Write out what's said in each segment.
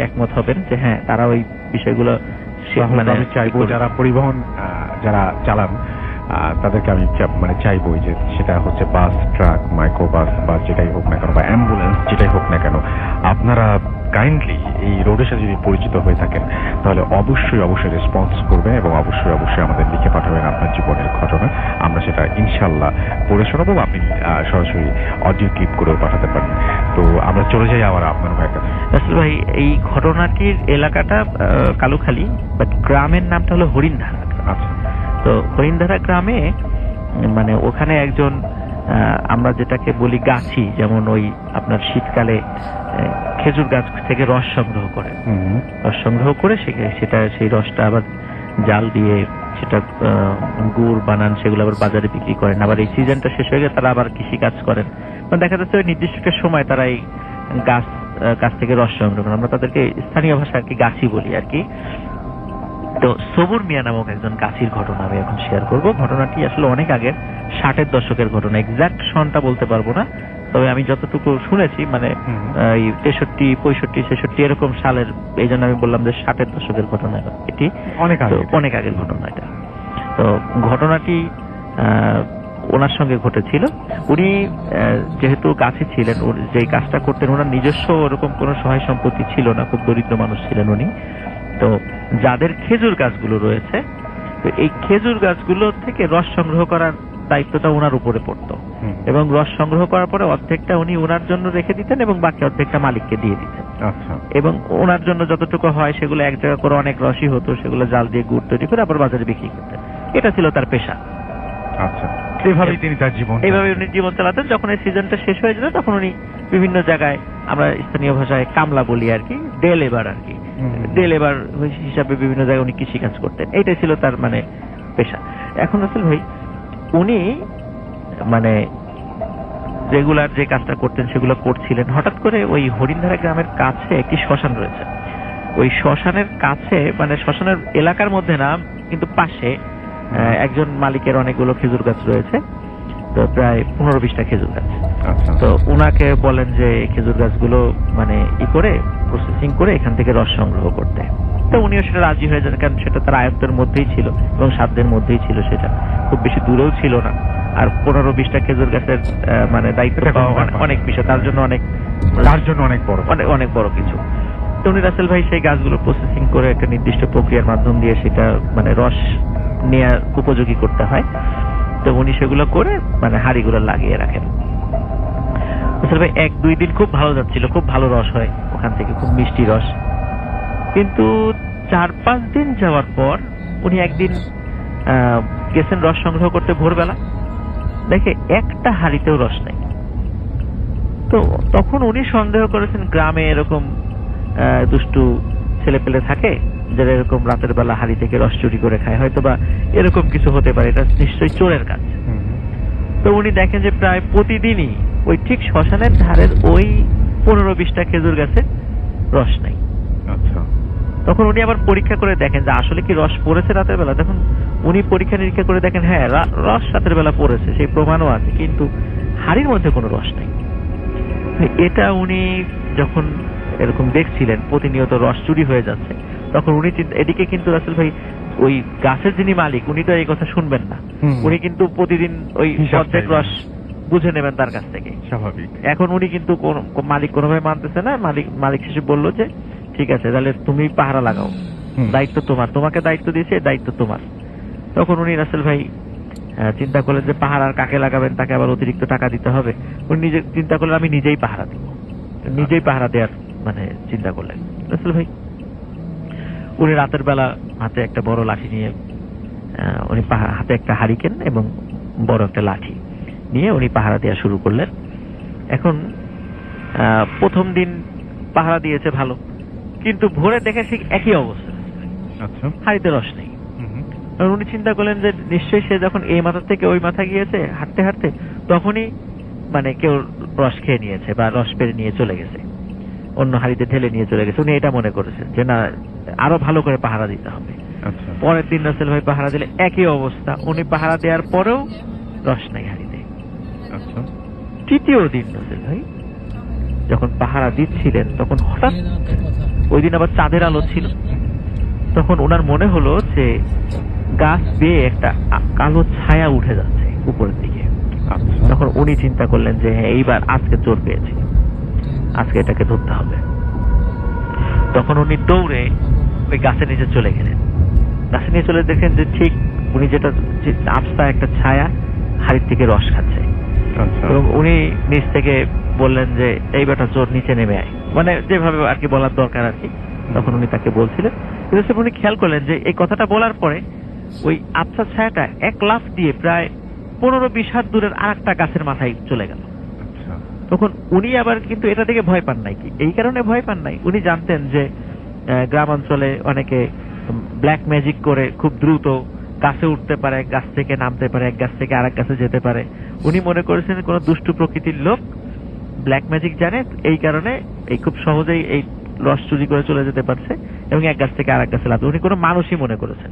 একমত হবেন যে হ্যাঁ তারা ওই বিষয়গুলো মানে আমি চাইবো যারা পরিবহন যারা চালান তাদেরকে আমি চাইবো যে সেটা হচ্ছে বাস, ট্রাক, মাইক্রোবাস বা যেটাই হোক না কেন বা অ্যাম্বুলেন্স যেটাই হোক না কেন, আপনারা কাইন্ডলি এই রোডের সাথে যদি পরিচিত হয়ে থাকেন তাহলে অবশ্যই রেসপন্স করবেন এবং অবশ্যই আমাদের লিখে পাঠাবেন আপনার জীবনের ঘটনা। আমরা সেটা ইনশাল্লাহ পড়ে শোনাবো, আপনি সরাসরি অডিও ক্লিপ করেও পাঠাতে পারেন। তো আমরা চলে যাই আবার আপনার ভাইয়ের কাছে। আসলে ভাই এই ঘটনাটির এলাকাটা কালুখালী, বাট গ্রামের নামটা হলো হরিণধারা। আচ্ছা। তো হরিণধারা গ্রামে মানে ওখানে একজন আমরা যেটাকে বলি গাছি, যেমন ওই আপনার শীতকালে খেজুর গাছ থেকে রস সংগ্রহ করে, সেটা সেই রসটা আবার জাল দিয়ে সেটা গুড় বানান, সেগুলো আবার বাজারে বিক্রি করেন। আবার এই সিজনটা শেষ হয়ে গেলে তারা আবার কৃষি কাজ করেন। দেখা যাচ্ছে ওই নির্দিষ্ট একটা সময় তারা এই গাছ থেকে রস সংগ্রহ করেন। আমরা তাদেরকে স্থানীয় ভাষায় আর কি গাছি বলি আর কি। তো সবুর মিয়া নামক একজন গাছির ঘটনা আমি এখন শেয়ার করব। ঘটনাটি আসলে অনেক আগের 60-এর দশকের ঘটনা, এক্সাক্ট সনটা বলতে পারবো না, তবে আমি যতটুকু শুনেছি মানে এই 63, 65, 66 এরকম সালের, এই জন্য আমি বললাম যে 60-এর দশকের ঘটনা এটি, অনেক আগের ঘটনা এটা। তো ঘটনাটি ওনার সঙ্গে ঘটেছিল। উনি যেহেতু গাছে ছিলেন, যে কাজটা করতেন, ওনার নিজস্ব ওরকম কোনো সহায় সম্পত্তি ছিল না, খুব দরিদ্র মানুষ ছিলেন উনি। তো যাদের খেজুর গাছগুলো রয়েছে, তো এই খেজুর গাছগুলো থেকে রস সংগ্রহ করার দায়িত্বটা ওনার উপরে পড়তো, এবং রস সংগ্রহ করার পরে অর্ধেকটা উনি ওনার জন্য রেখে দিতেন এবং বাকি অর্ধেকটা মালিককে দিয়ে দিতেন। এবং ওনার জন্য যতটুকু হয় সেগুলো এক জায়গা করে অনেক রসই হতো, সেগুলো জাল দিয়ে গুড় তৈরি করে আবার বাজারে বিক্রি করতেন। এটা ছিল তার পেশা। আচ্ছা, এইভাবেই উনি জীবন চালাতেন। যখন এই সিজনটা শেষ হয়ে যেত তখন উনি বিভিন্ন জায়গায়, আমরা স্থানীয় ভাষায় কামলা বলি আর কি, ডে লেবার আর কি, ডে লেবার হিসাবে বিভিন্ন জায়গায় উনি কৃষি কাজ করতেন। এইটাই ছিল তার মানে পেশা। এখন আসলে ভাই উনি মানে রেগুলার যে কাজটা করতেন সেগুলো করছিলেন। হঠাৎ করে ওই হরিণধারা গ্রামের কাছে একটি শ্মশান রয়েছে। ওই শ্মশানের কাছে, মানে শ্মশানের এলাকার মধ্যে না, কিন্তু পাশে একজন মালিকের অনেকগুলো খেজুর গাছ রয়েছে, তো প্রায় 15-20টা খেজুর গাছ। তো উনাকে বলেন যে খেজুর গাছগুলো মানে করে প্রসেসিং করে এখান থেকে রস সংগ্রহ করতে। তো উনিও সেটা রাজি হয়ে যান, কারণ সেটা তার আয়ত্তের মধ্যেই ছিল এবং সাধ্যের মধ্যেই ছিল, সেটা খুব বেশি দূরেও ছিল না। আর 15-20টা খেজুর গাছের মানে দায়িত্ব অনেক বিষয়, তার জন্য অনেক বড় কিছু। তো উনি রাসেল ভাই সেই গাছগুলো প্রসেসিং করে একটা নির্দিষ্ট প্রক্রিয়ার মাধ্যম দিয়ে সেটা মানে রস নেওয়ার উপযোগী করতে হয়। তো উনি সেগুলো করে মানে হাড়িগুলো লাগিয়ে রাখেন। রাসেল ভাই 1-2 দিন খুব ভালো যাচ্ছিল, খুব ভালো রস হয় ওখান থেকে, খুব মিষ্টি রস। কিন্তু 4-5 দিন যাওয়ার পর উনি একদিন গেছেন রস সংগ্রহ করতে ভোরবেলা, দেখে একটা হাড়িতেও রস নেই। তো তখন উনি সন্দেহ করেছেন গ্রামে এরকম দুষ্টু ছেলেপেলে থাকে যারা এরকম রাতের বেলা হাড়ি থেকে রস চুরি করে খায়, হয়তো বা এরকম কিছু হতে পারে, এটা নিশ্চয়ই চোরের কাজ। তো উনি দেখেন যে প্রায় প্রতিদিনই ওই ঠিক শ্মশানের ধারের ওই 15-20টা খেজুর গাছে রস নাই। তখন উনি আবার পরীক্ষা করে দেখেন যে আসলে কি রস পড়েছে রাতের বেলা। তখন উনি পরীক্ষা নিরীক্ষা করে দেখেন হ্যাঁ রস রাতের বেলা পড়েছে, সেই প্রমাণও আছে, কিন্তু হাড়ির মধ্যে কোনো রস নাই। এটা উনি যখন এরকম দেখছিলেন প্রতিনিয়ত রস চুরি হয়ে যাচ্ছে, তখন উনি এদিকে কিন্তু রাসেল ভাই ওই গাছের যিনি মালিক উনি তো এই কথা শুনবেন না, উনি কিন্তু প্রতিদিন ওই অর্ধেক রস বুঝে নেবেন তার কাছ থেকে, স্বাভাবিক। এখন উনি কিন্তু মালিক কোনোভাবে মানতেছে না। মালিক শেষে বললো যে ঠিক আছে তাহলে তুমি পাহারা লাগাও, দায়িত্ব তোমার, তোমাকে দায়িত্ব দিয়েছে, দায়িত্ব তোমার। তখন উনি রাসেল ভাই চিন্তা করলেন যে পাহারা কাকে লাগাবেন, তাকে আবার অতিরিক্ত টাকা দিতে হবে। উনি নিজে চিন্তা করলেন আমি নিজেই পাহারা দিব, নিজেই পাহারা দেওয়ার মানে চিন্তা করলেন রাসেল ভাই। উনি রাতের বেলা হাতে একটা বড় লাঠি নিয়ে, উনি হাতে একটা হারিকেন এবং বড় একটা লাঠি নিয়ে উনি পাহারা দেওয়া শুরু করলেন। এখন প্রথম দিন পাহারা দিয়েছে ভালো, কিন্তু ভোরে দেখে ঠিক একই অবস্থা, হাড়িতে রস নেই। উনি চিন্তা করলেন যে নিশ্চয়ই সে যখন এই মাথা থেকে ওই মাথা গিয়েছে হাঁটতে হাঁটতে, তখনই মানে কেউ রস খেয়ে নিয়েছে বা রস পেরে নিয়ে চলে গেছে, অন্য হাড়িতে ঢেলে নিয়ে চলে গেছে। উনি এটা মনে করেছেন যে না, আরো ভালো করে পাহারা দিতে হবে। পরের দিন রাসেল ভাই পাহারা দিলে একই অবস্থা, উনি পাহারা দেওয়ার পরেও রস নাই হাড়িতে। তৃতীয় দিন রাসেল ভাই যখন পাহারা দিচ্ছিলেন তখন হঠাৎ ওই দিন আবার চাঁদের আলো ছিল, তখন ওনার মনে হলো যে গাছ বেয়ে একটা কালো ছায়া উঠে যাচ্ছে উপরের দিকে। তখন উনি চিন্তা করলেন যে হ্যাঁ, এইবার আজকে চোর পেয়েছি, আজকে এটাকে ধরতে হবে। তখন উনি দৌড়ে ওই গাছের নিচে চলে গেলেন। গাছের নিচে চলে দেখেন যে ঠিক উনি যেটা আবছা একটা ছায়া হাড়ির থেকে রস খাচ্ছে, এবং উনি নিচ থেকে বললেন যে এই বেটা চোর, নিচে নেমে আয়, মানে যেভাবে আর কি বলার দরকার আর কি তখন উনি তাকে বলছিলেন। কিন্তু উনি খেয়াল করলেন যে এই কথাটা বলার পরে ওই আবছা ছায়াটা এক লাফ দিয়ে প্রায় 15-20 হাত দূরের আরেকটা গাছের মাথায় চলে গেল। তখন উনি আবার কিন্তু এটা থেকে ভয় পান নাই, কি এই কারণে ভয় পান নাই, উনি জানতেন যে গ্রাম অঞ্চলে অনেকে ব্ল্যাক ম্যাজিক করে খুব দ্রুত গাছে উঠতে পারে, গাছ থেকে নামতে পারে, এক গাছ থেকে আরেক গাছে যেতে পারে। উনি মনে করেছেন কোন দুষ্টু প্রকৃতির লোক ব্ল্যাক ম্যাজিক জানে, এই কারণে এই খুব সহজেই এই রস চুরি করে চলে যেতে পারছে এবং এক গাছ থেকে আরেক গাছে লাভ। উনি কোনো মানুষই মনে করেছেন।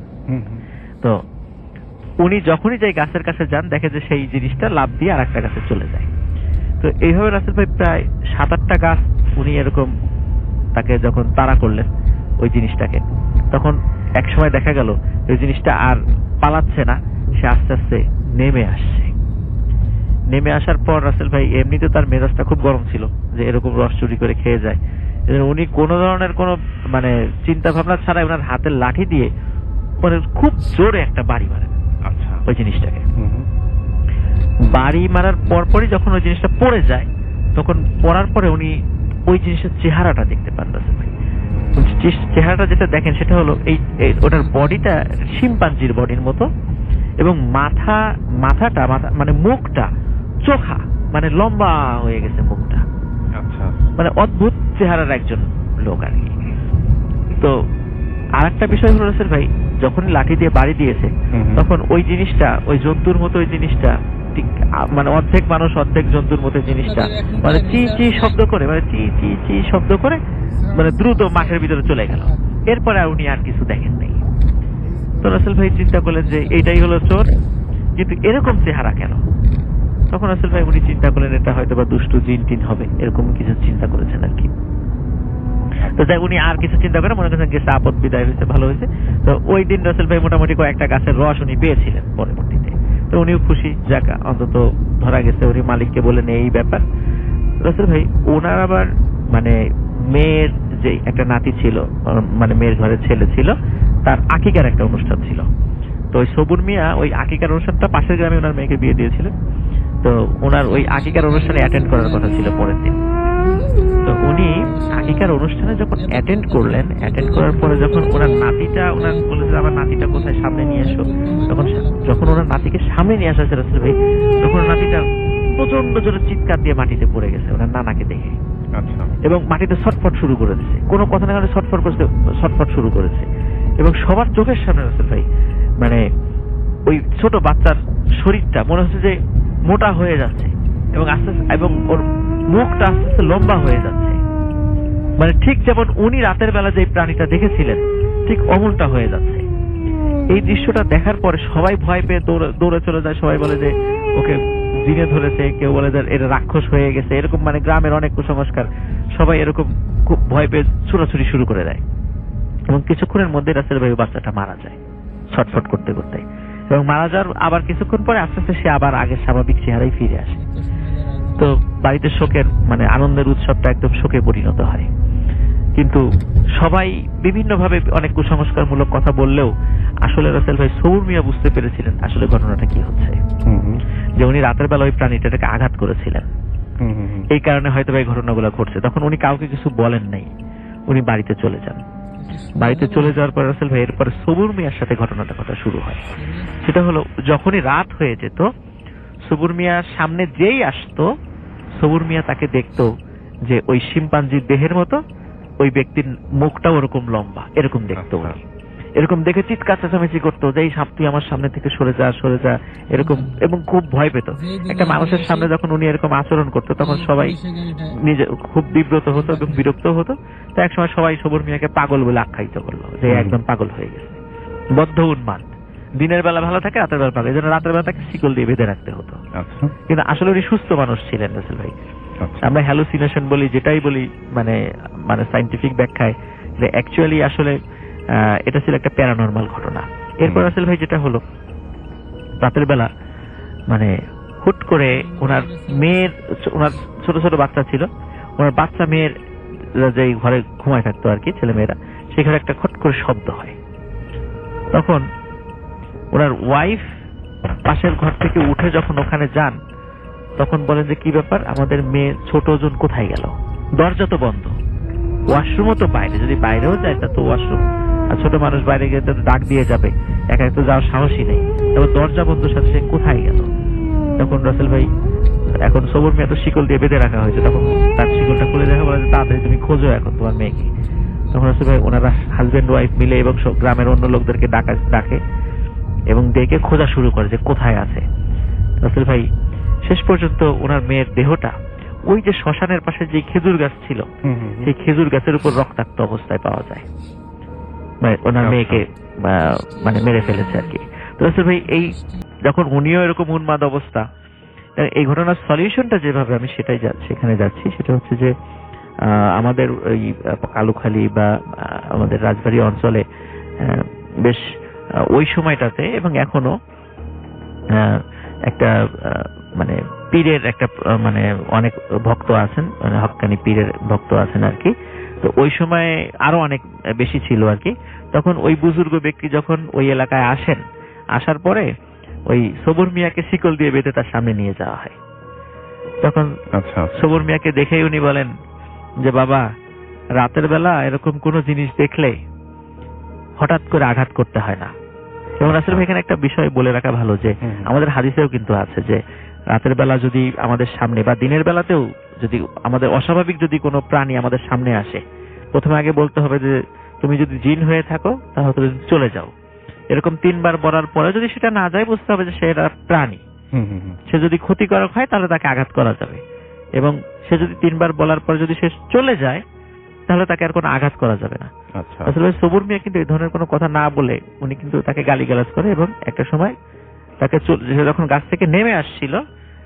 তো উনি যখনই যাই গাছের কাছে যান, দেখে যে সেই জিনিসটা লাভ দিয়ে আরেকটা গাছে চলে যায়। তো এইভাবে রাসেল ভাই প্রায় 7-8টা গাছ উনি এরকম তাকে যখন তাড়া করলেন ওই জিনিসটাকে, তখন এক সময় দেখা গেল ওই জিনিসটা আর পালাচ্ছে না, সে আস্তে আস্তে নেমে আসছে। নেমে আসার পর রাসেল ভাই এমনিতে তার মেজাজটা খুব গরম ছিল যে এরকম রস চুরি করে খেয়ে যায়। উনি কোনো ধরনের কোনো মানে চিন্তা ভাবনা ছাড়াই ওনার হাতের লাঠি দিয়ে মানে খুব জোরে একটা বাড়ি মারেন ওই জিনিসটাকে। বাড়ি মারার পরপরই যখন ওই জিনিসটা পড়ে যায়, তখন পড়ার পরে উনি ওই জিনিসের চেহারাটা দেখতে পান রাসেল ভাই। চেহারাটা যেটা দেখেন সেটা হলো এই ওটার বডিটা শিম্পাঞ্জির বডির মতো, এবং মাথাটা মানে মুখটা চোখা, মানে লম্বা হয়ে গেছে মুখটা, মানে অদ্ভুত চেহারার একজন লোক আর কি। তো আর একটা বিষয় হলো রাসেল ভাই, যখন লাঠি দিয়ে বাড়ি দিয়েছে তখন ওই জিনিসটা ওই জন্তুর মতো, ওই জিনিসটা মানে অর্ধেক মানুষ অর্ধেক জন্তুর মতো জিনিসটা মানে চি চি শব্দ করে, মানে চি চি চি শব্দ করে মানে দ্রুত মাঠের ভিতরে চলে গেল। এরপরে উনি আর কিছু দেখেন নাই। তো রাসেল ভাই চিন্তা করলেন যে এইটাই হলো চোর, কিন্তু এরকম চেহারা কেন? তখন রাসেল ভাই উনি চিন্তা করলেন এটা হয়তো বা দুষ্টু জিন টিন হবে, এরকম কিছু চিন্তা করেছেন আর কি। তো যাই উনি আর কিছু চিন্তা করে মনে করছেন গেছে আপদ বিদায় হয়েছে, ভালো হয়েছে। তো ওই দিন রাসেল ভাই মোটামুটি কয়েকটা গাছের রস উনি পেয়েছিলেন পরবর্তীতে। তো উনিও খুশি, যাক অন্তত ধরা গেছে। উনি মালিককে বলেন এই ব্যাপার। রাসেল ভাই ওনার আবার মানে মেয়ের যে একটা নাতি ছিল, মানে মেয়ের ঘরে ছেলে ছিল, তার আকিকার একটা অনুষ্ঠান ছিল। তো ওই সবুর মিয়া ওই আকিকার অনুষ্ঠানটা পাশের গ্রামে ওনার মেয়েকে বিয়ে দিয়েছিলেন। তো ওনার ওই আকিকার অনুষ্ঠানে অ্যাটেন্ড করার কথা ছিল পরের দিন। তো উনি আকিকার অনুষ্ঠানে যখন অ্যাটেন্ড করলেন, অ্যাটেন্ড করার পরে যখন ওনার নাতিটা, ওনার বলেছে আমার নাতিটা কোথায়, সামনে নিয়ে এসো, তখন যখন ওনার নাতিকে সামনে নিয়ে আসা হয়েছে রাসেল ভাই, তখন নাতিটা প্রচন্ড জোরে চিৎকার দিয়ে মাটিতে পড়ে গেছে ওনার নানাকে দেখে, এবং মাটিতে ছটফট শুরু করে দিয়েছে। কোনো কথা না, ছটফট শুরু করেছে, এবং সবার চোখের সামনে রাসেল ভাই মানে ওই ছোট বাচ্চার শরীরটা মনে হচ্ছে যে মোটা হয়ে যাচ্ছে, এবং আস্তে আস্তে এবং ওর মুখটা আস্তে আস্তে লম্বা হয়ে যাচ্ছে, মানে ঠিক যেমন উনি রাতের বেলা যে প্রাণীটা দেখেছিলেন ঠিক অমনটা হয়ে যাচ্ছে। এই দৃশ্যটা দেখার পরে সবাই ভয় পেয়ে দৌড়ে চলে যায়। সবাই বলে যে ওকে জিনে ধরেছে, কেউ বলে যে এটা রাক্ষস হয়ে গেছে, এরকম মানে গ্রামের অনেক কুসংস্কার, সবাই এরকম খুব ভয় পেয়ে ছুটাছুটি শুরু করে দেয়। এবং কিছুক্ষণের মধ্যে রাসেল ভাই বাচ্চাটা মারা যায় ছটফট করতে করতে, এবং মারা যাওয়ার আবার কিছুক্ষণ পরে আস্তে আস্তে সে আবার আগের স্বাভাবিক চেহারায় ফিরে আসে। তো বাড়িতে শোকের মানে আনন্দের উৎসবটা একদম শোকে পরিণত হয়। কিন্তু সবাই বিভিন্ন ভাবে অনেক কুসংস্কারমূলক কথা বললেও আসলে রাসেল ভাই সবুর মিয়া বুঝতে পেরেছিলেন আসলে ঘটনাটা কি হচ্ছে, যে উনি রাতের বেলা ওই প্রাণীটাকে আঘাত করেছিলেন, এই কারণে হয়তো এই ঘটনাগুলো ঘটছে। তখন উনি কাউকে কিছু বলেন নাই, উনি বাড়িতে চলে যান। বাড়িতে চলে যাওয়ার পর রাসেল ভাই এরপরে সবুর মিয়ার সাথে ঘটনাটা কথা শুরু হয়। সেটা হলো যখনই রাত হয়ে যেত, সবুর মিয়ার সামনে যেই আসতো, সবুর মিয়া তাকে দেখতো যে ওই শিম্পাঞ্জির দেহের মতো, ওই ব্যক্তির মুখটাও ওরকম লম্বা, এরকম দেখতো। এরকম দেখে চিৎকার চেঁচামেচি করতো যে এই সাপ তুই আমার সামনে থেকে সরে যা সরে যা, এরকম, এবং খুব ভয় পেত। একটা মানুষের সামনে যখন উনি এরকম আচরণ করতো তখন সবাই নিজে খুব বিব্রত হতো এবং বিরক্ত হতো। তো একসময় সবাই সবুর মিয়াকে পাগল বলে আখ্যায়িত করলো, যে একদম পাগল হয়ে গেছে, বদ্ধ উন্মাদ, দিনের বেলা ভালো থাকে রাতের বেলা পাগল, এই জন্য রাতের বেলা তাকে শিকল দিয়ে বেঁধে রাখতে হতো। কিন্তু আসলে উনি সুস্থ মানুষ ছিলেন রাসেল ভাই। আচ্ছা। আমরা হ্যালুসিনেশন বলি, যেটাই বলি, মানে মানে সায়েন্টিফিক ব্যাখ্যায়, যে অ্যাকচুয়ালি আসলে এটা ছিল একটা প্যারানর্মাল ঘটনা। এরপর রাসেল ভাই যেটা হলো, রাতের বেলা মানে হুট করে ওনার ছোট ছোট বাচ্চা ছিল, ওনার বাচ্চা মেয়ের যে ঘরে ঘুমায় থাকতো আর কি, ছেলে মেয়েরা, সেই ঘরে একটা খট করে শব্দ হয়। তখন ওনার ওয়াইফ পাশের ঘর থেকে উঠে যখন ওখানে যান, তখন বলেন যে কি ব্যাপার, আমাদের মেয়ে ছোট জন কোথায় গেল? দরজা তো বন্ধ, ওয়াশরুমও তো বাইরে, যদি বাইরেও যায় তা তো ওয়াশরুম, আর ছোট মানুষ বাইরে গিয়ে তো ডাক দিয়ে যাবে, একা তো যাওয়ার সাহসই নেই, তবে দরজা বন্ধ সাথে সে কোথায় গেল? তখন রাসেল ভাই, এখন সবর মেয়ে তো শিকল দিয়ে বেঁধে রাখা হয়েছে, তখন তার শিকলটা খুলে দেখা বলে যে তাড়াতাড়ি তুমি খোঁজো এখন তোমার মেয়েকে। তখন রাসেল ভাই ওনারা হাজবেন্ড ওয়াইফ মিলে এবং গ্রামের অন্য লোকদেরকে ডাকে এবং ডেকে খোঁজা শুরু করে যে কোথায় আছে রাসেল ভাই। শেষ পর্যন্ত ওনার মেয়ের দেহটা ওই যে শ্মশানের পাশে যে খেজুর গাছ ছিল, সেই খেজুর গাছের উপর রক্তাক্ত অবস্থায় পাওয়া যায়, মানে ওনার মেয়েকে মানে মেরে ফেলেছে আর কি। তো রাসেল ভাই এই যখন উনিও এরকম উন্মাদ অবস্থা, এই ঘটনার সলিউশনটা যেভাবে আমি সেখানে যাচ্ছি, সেটা হচ্ছে যে আমাদের ওই কালুখালী বা আমাদের রাজবাড়ী অঞ্চলে বেশ ওই সময়টাতে এবং এখনো একটা মানে পীরের একটা মানে অনেক ভক্ত আছেন, মানে হক্কানি পীরের ভক্ত আছেন আর কি। তো ওই সময় আরো অনেক বেশি ছিল আর কি। তখন ওই বুজুর্গ ব্যক্তি যখন ওই এলাকায় আসেন, আসার পরে ওই সবুর মিয়াকে শিকল দিয়ে বেঁধে তার সামনে নিয়ে যাওয়া হয়। তখন সবুর মিয়াকে দেখেই উনি বলেন যে বাবা, রাতের বেলা এরকম কোন জিনিস দেখলে হঠাৎ করে আঘাত করতে হয় না। এবং রাসেল ভাই এখানে একটা বিষয় বলে রাখা ভালো, যে আমাদের হাদিসেও কিন্তু আছে যে রাতের বেলা যদি আমাদের সামনে বা দিনের বেলাতেও যদি আমাদের অস্বাভাবিক যদি কোনো প্রাণী আমাদের সামনে আসে, প্রথমে আগে বলতে হবে যে তুমি যদি জিন হয়ে থাকো তাহলে তুমি চলে যাও। এরকম 3 বার বলার পরে যদি সেটা না যায়, বুঝতে হবে যে সে একটা প্রাণী। সে যদি ক্ষতিকারক হয় তাহলে তাকে আঘাত করা যাবে, এবং সে যদি 3 বার বলার পর যদি সে চলে যায় তাহলে তাকে আর কোনো আঘাত করা যাবে না। আসলে সবুর মিয়া কিন্তু এই ধরনের কোনো কথা না বলে উনি কিন্তু তাকে গালিগালাজ করে, এবং একটা সময় তাকে যখন গাছ থেকে নেমে আসছিল,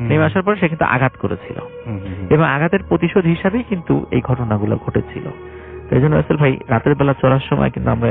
নেমে আসার পর সে কিন্তু আঘাত করেছিল, এবং আঘাতের প্রতিশোধ হিসাবেই কিন্তু এই ঘটনাগুলো ঘটেছিল। তো এই জন্য রাসেল ভাই রাতের বেলা চলার সময় কিন্তু আমরা